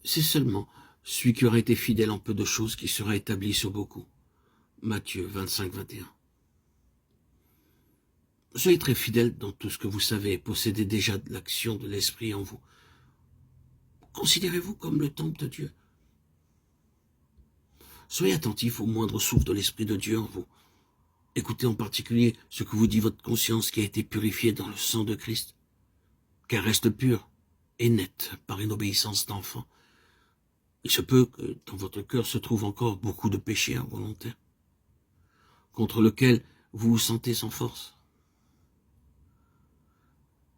C'est seulement celui qui aura été fidèle en peu de choses qui sera établi sur beaucoup. Matthieu 25, 21. Soyez très fidèles dans tout ce que vous savez et possédez déjà de l'action de l'Esprit en vous. Considérez-vous comme le temple de Dieu. Soyez attentifs au moindre souffle de l'Esprit de Dieu en vous. Écoutez en particulier ce que vous dit votre conscience qui a été purifiée dans le sang de Christ, qu'elle reste pure et nette par une obéissance d'enfant. Il se peut que dans votre cœur se trouve encore beaucoup de péchés involontaires, contre lesquels vous vous sentez sans force.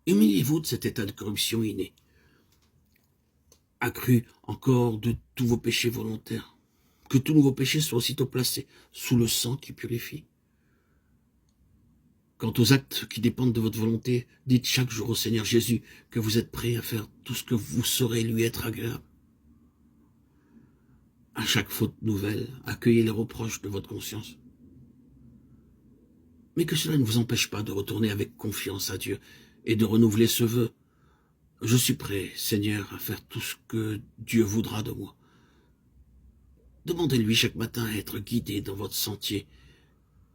Humiliez-vous de cet état de corruption inné, accru encore de tous vos péchés volontaires. Que tous vos péchés soient aussitôt placés sous le sang qui purifie. Quant aux actes qui dépendent de votre volonté, dites chaque jour au Seigneur Jésus que vous êtes prêt à faire tout ce que vous saurez lui être agréable. À chaque faute nouvelle, accueillez les reproches de votre conscience. Mais que cela ne vous empêche pas de retourner avec confiance à Dieu et de renouveler ce vœu. Je suis prêt, Seigneur, à faire tout ce que Dieu voudra de moi. Demandez-lui chaque matin à être guidé dans votre sentier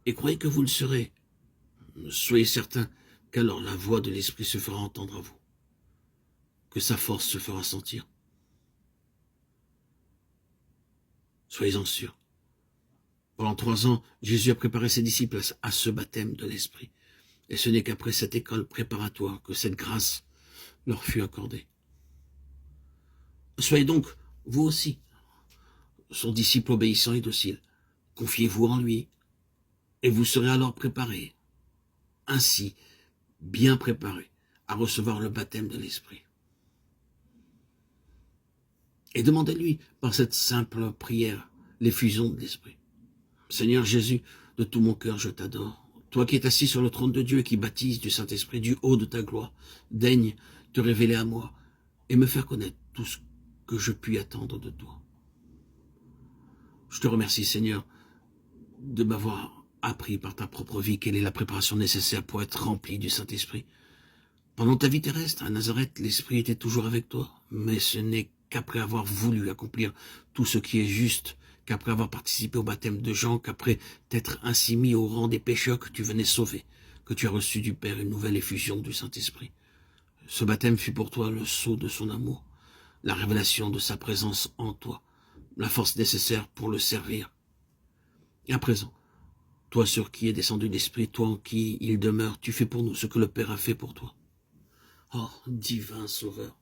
et croyez que vous le serez. Soyez certain qu'alors la voix de l'Esprit se fera entendre à vous, que sa force se fera sentir. Soyez-en sûrs. Pendant 3 ans, Jésus a préparé ses disciples à ce baptême de l'Esprit. Et ce n'est qu'après cette école préparatoire que cette grâce leur fut accordée. Soyez donc, vous aussi, son disciple obéissant et docile. Confiez-vous en lui, et vous serez alors préparés, ainsi bien préparés, à recevoir le baptême de l'Esprit. Et demandez-lui, par cette simple prière, l'effusion de l'Esprit. Seigneur Jésus, de tout mon cœur, je t'adore. Toi qui es assis sur le trône de Dieu et qui baptise du Saint-Esprit du haut de ta gloire, daigne te révéler à moi et me faire connaître tout ce que je puis attendre de toi. Je te remercie, Seigneur, de m'avoir appris par ta propre vie quelle est la préparation nécessaire pour être rempli du Saint-Esprit. Pendant ta vie terrestre, à Nazareth, l'Esprit était toujours avec toi, mais ce n'est qu'après avoir voulu accomplir tout ce qui est juste, qu'après avoir participé au baptême de Jean, qu'après t'être ainsi mis au rang des pécheurs que tu venais sauver, que tu as reçu du Père une nouvelle effusion du Saint-Esprit. Ce baptême fut pour toi le sceau de son amour, la révélation de sa présence en toi, la force nécessaire pour le servir. Et à présent, toi sur qui est descendu l'Esprit, toi en qui il demeure, tu fais pour nous ce que le Père a fait pour toi. Oh, divin Sauveur,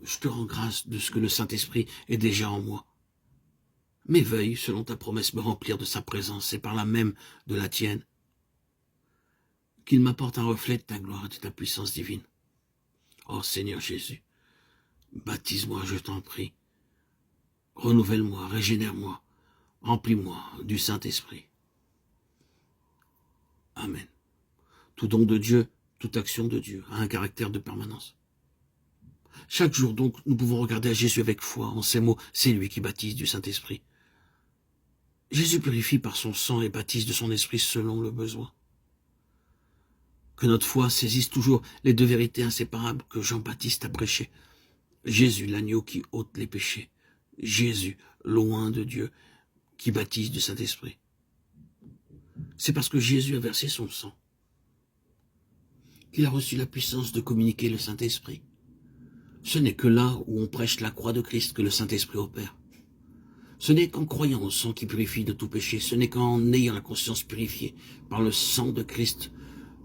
je te rends grâce de ce que le Saint-Esprit est déjà en moi. Mais veuille, selon ta promesse, me remplir de sa présence et par là même de la tienne, qu'il m'apporte un reflet de ta gloire et de ta puissance divine. Oh Seigneur Jésus, baptise-moi, je t'en prie. Renouvelle-moi, régénère-moi, remplis-moi du Saint-Esprit. Amen. Tout don de Dieu, toute action de Dieu a un caractère de permanence. Chaque jour donc, nous pouvons regarder à Jésus avec foi. En ces mots, c'est lui qui baptise du Saint-Esprit. Jésus purifie par son sang et baptise de son esprit selon le besoin. Que notre foi saisisse toujours les deux vérités inséparables que Jean-Baptiste a prêchées. Jésus, l'agneau qui ôte les péchés. Jésus, loin de Dieu, qui baptise du Saint-Esprit. C'est parce que Jésus a versé son sang qu'il a reçu la puissance de communiquer le Saint-Esprit. Ce n'est que là où on prêche la croix de Christ que le Saint-Esprit opère. Ce n'est qu'en croyant au sang qui purifie de tout péché, ce n'est qu'en ayant la conscience purifiée par le sang de Christ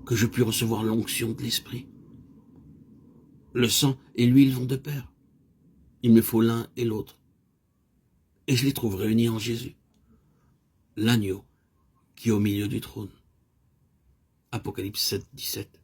que je puis recevoir l'onction de l'Esprit. Le sang et l'huile vont de pair. Il me faut l'un et l'autre. Et je les trouve réunis en Jésus, l'agneau qui est au milieu du trône. Apocalypse 7, 17.